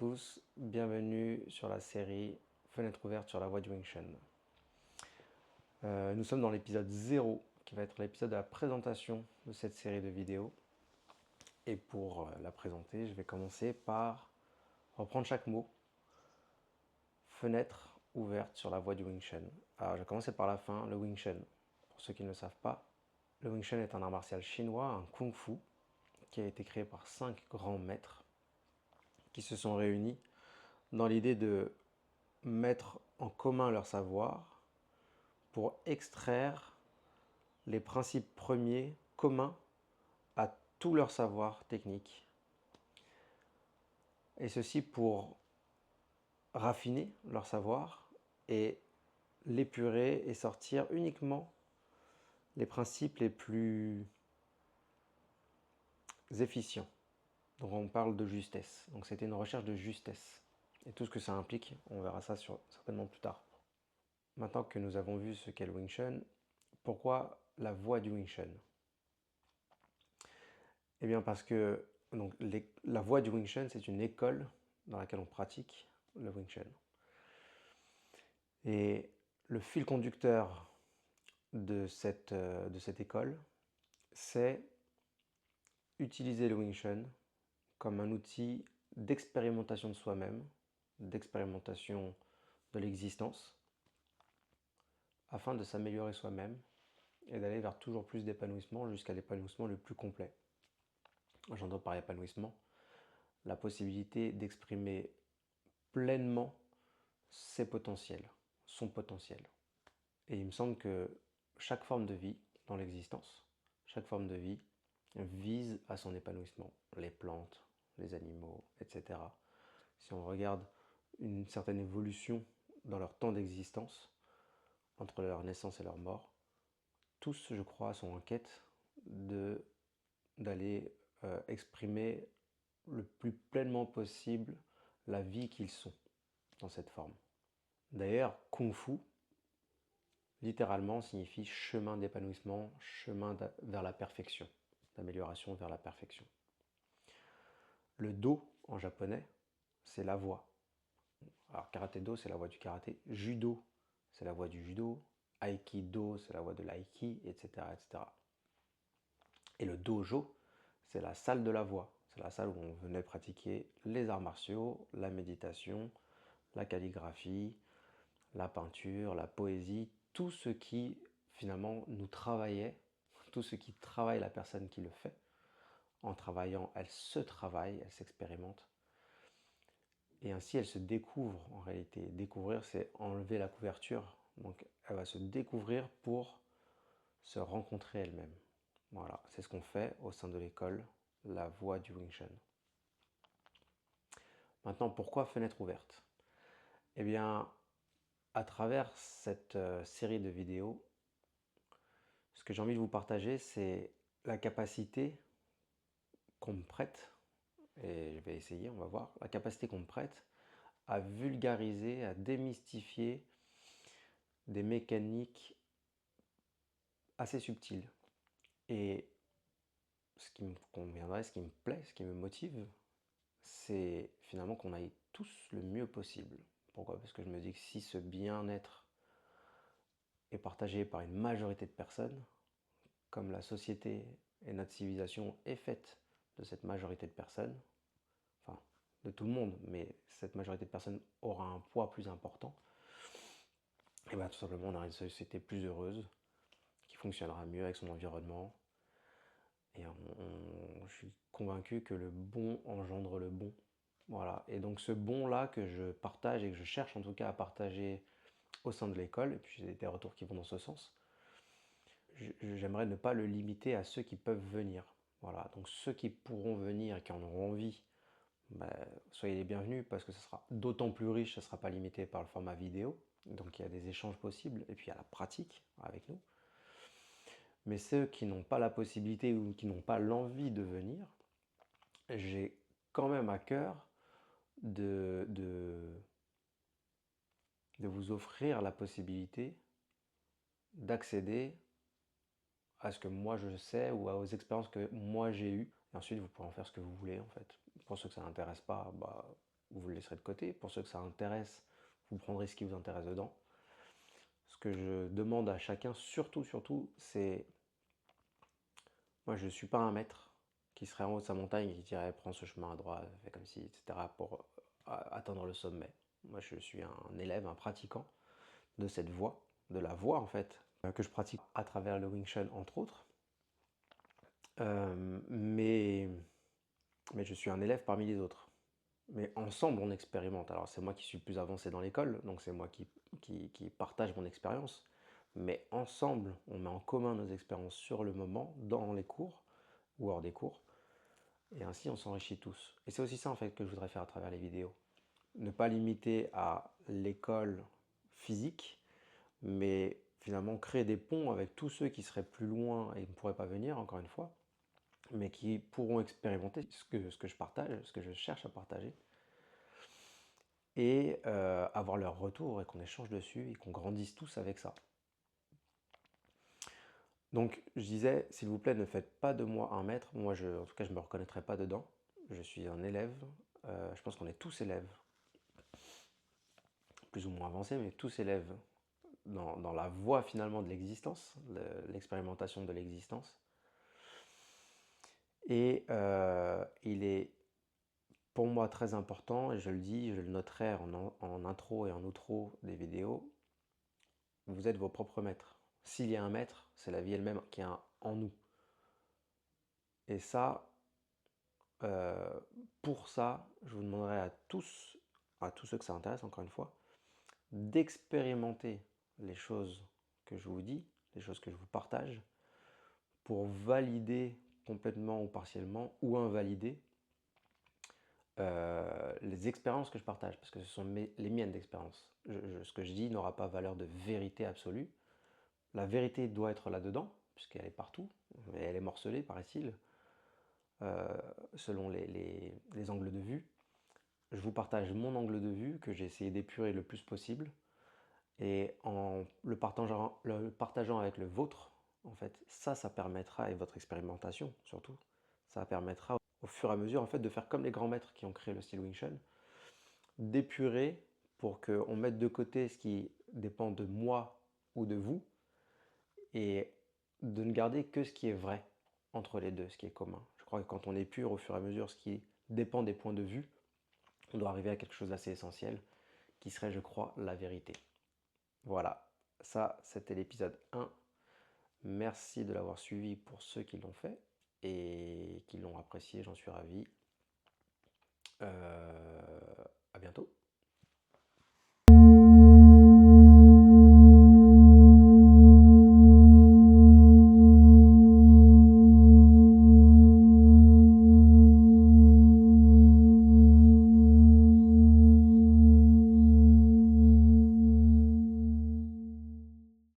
tous, bienvenue sur la série Fenêtre ouverte sur la voie du Wing Chun. Nous sommes dans l'épisode 0, qui va être l'épisode de la présentation de cette série de vidéos. Et pour la présenter, je vais commencer par reprendre chaque mot. Fenêtre ouverte sur la voie du Wing Chun. Alors je vais commencer par la fin, le Wing Chun. Pour ceux qui ne le savent pas, le Wing Chun est un art martial chinois, un Kung Fu, qui a été créé par 5 grands maîtres qui se sont réunis dans l'idée de mettre en commun leur savoir pour extraire les principes premiers communs à tout leur savoir technique. Et ceci pour raffiner leur savoir et l'épurer et sortir uniquement les principes les plus efficients. Donc on parle de justesse. Donc c'était une recherche de justesse. Et tout ce que ça implique, on verra ça certainement plus tard. Maintenant que nous avons vu ce qu'est le Wing Chun, pourquoi la voie du Wing Chun? Eh bien parce que donc, la voie du Wing Chun, c'est une école dans laquelle on pratique le Wing Chun. Et le fil conducteur de cette école, c'est utiliser le Wing Chun comme un outil d'expérimentation de soi-même, d'expérimentation de l'existence, afin de s'améliorer soi-même et d'aller vers toujours plus d'épanouissement jusqu'à l'épanouissement le plus complet. J'entends par épanouissement la possibilité d'exprimer pleinement ses potentiels, son potentiel. Et il me semble que chaque forme de vie dans l'existence, chaque forme de vie vise à son épanouissement. Les plantes, les animaux, etc. Si on regarde une certaine évolution dans leur temps d'existence, entre leur naissance et leur mort, tous, je crois, sont en quête d'aller exprimer le plus pleinement possible la vie qu'ils sont dans cette forme. D'ailleurs, Kung Fu, littéralement, signifie chemin d'épanouissement, chemin vers la perfection, d'amélioration vers la perfection. Le Do, en japonais, c'est la voie. Alors, Karaté-Do, c'est la voie du karaté. Judo, c'est la voie du judo. Aikido, c'est la voie de l'aiki, etc., etc. Et le dojo, c'est la salle de la voie. C'est la salle où on venait pratiquer les arts martiaux, la méditation, la calligraphie, la peinture, la poésie, tout ce qui finalement nous travaillait, tout ce qui travaille la personne qui le fait. En travaillant, elle se travaille, elle s'expérimente. Et ainsi, elle se découvre en réalité. Découvrir, c'est enlever la couverture. Donc, elle va se découvrir pour se rencontrer elle-même. Voilà, c'est ce qu'on fait au sein de l'école, la voie du Wing Chun. Maintenant, pourquoi fenêtre ouverte? Eh bien, à travers cette série de vidéos, ce que j'ai envie de vous partager, c'est la capacité qu'on me prête, et je vais essayer, on va voir, la capacité qu'on me prête à vulgariser, à démystifier des mécaniques assez subtiles. Et ce qui me conviendrait, ce qui me plaît, ce qui me motive, c'est finalement qu'on aille tous le mieux possible. Pourquoi? Parce que je me dis que si ce bien-être est partagé par une majorité de personnes, comme la société et notre civilisation est faite de cette majorité de personnes, enfin de tout le monde, mais cette majorité de personnes aura un poids plus important, et bien tout simplement on aura une société plus heureuse, qui fonctionnera mieux avec son environnement, et je suis convaincu que le bon engendre le bon. Voilà, et donc ce bon-là que je partage et que je cherche en tout cas à partager au sein de l'école, et puis j'ai des retours qui vont dans ce sens, j'aimerais ne pas le limiter à ceux qui peuvent venir. Voilà, donc ceux qui pourront venir et qui en auront envie, ben, soyez les bienvenus parce que ce sera d'autant plus riche, ce ne sera pas limité par le format vidéo, donc il y a des échanges possibles, et puis il y a la pratique avec nous. Mais ceux qui n'ont pas la possibilité ou qui n'ont pas l'envie de venir, j'ai quand même à cœur de vous offrir la possibilité d'accéder à ce que moi je sais ou aux expériences que moi j'ai eues. Et ensuite, vous pourrez en faire ce que vous voulez en fait. Pour ceux que ça n'intéresse pas, bah, vous le laisserez de côté. Pour ceux que ça intéresse, vous prendrez ce qui vous intéresse dedans. Ce que je demande à chacun, surtout, c'est... Moi, je ne suis pas un maître qui serait en haut de sa montagne et qui dirait prends ce chemin à droite, fais comme ci, etc. pour atteindre le sommet. Moi, je suis un élève, un pratiquant de cette voie, de la voie en fait, que je pratique à travers le Wing Chun entre autres. Mais je suis un élève parmi les autres. Mais ensemble, on expérimente. Alors, c'est moi qui suis le plus avancé dans l'école, donc c'est moi qui partage mon expérience. Mais ensemble, on met en commun nos expériences sur le moment, dans les cours ou hors des cours. Et ainsi, on s'enrichit tous. Et c'est aussi ça, en fait, que je voudrais faire à travers les vidéos. Ne pas limiter à l'école physique, mais finalement créer des ponts avec tous ceux qui seraient plus loin et ne pourraient pas venir, encore une fois, mais qui pourront expérimenter ce que je partage, ce que je cherche à partager, et avoir leur retour et qu'on échange dessus et qu'on grandisse tous avec ça. Donc je disais, s'il vous plaît, ne faites pas de moi un maître. Moi, en tout cas, je ne me reconnaîtrai pas dedans. Je suis un élève. Je pense qu'on est tous élèves, plus ou moins avancés, mais tous élèves dans la voie finalement de l'existence, de l'expérimentation de l'existence. Et il est pour moi très important, et je le dis, je le noterai en intro et en outro des vidéos, vous êtes vos propres maîtres. S'il y a un maître, c'est la vie elle-même qui est en nous. Et ça, pour ça, je vous demanderai à tous ceux que ça intéresse, encore une fois, d'expérimenter les choses que je vous dis, les choses que je vous partage, pour valider complètement ou partiellement, ou invalider les expériences que je partage, parce que ce sont les miennes d'expérience. Ce que je dis n'aura pas valeur de vérité absolue. La vérité doit être là-dedans, puisqu'elle est partout, et elle est morcelée, paraît-il, selon les angles de vue. Je vous partage mon angle de vue, que j'ai essayé d'épurer le plus possible, et en le partageant avec le vôtre, en fait, ça permettra, et votre expérimentation surtout, ça permettra au fur et à mesure en fait, de faire comme les grands maîtres qui ont créé le style Wing Chun, d'épurer pour qu'on mette de côté ce qui dépend de moi ou de vous, et de ne garder que ce qui est vrai entre les deux, ce qui est commun. Je crois que quand on épure au fur et à mesure ce qui dépend des points de vue, on doit arriver à quelque chose d'assez essentiel, qui serait, je crois, la vérité. Voilà, ça c'était l'épisode 1. Merci de l'avoir suivi pour ceux qui l'ont fait et qui l'ont apprécié, j'en suis ravi.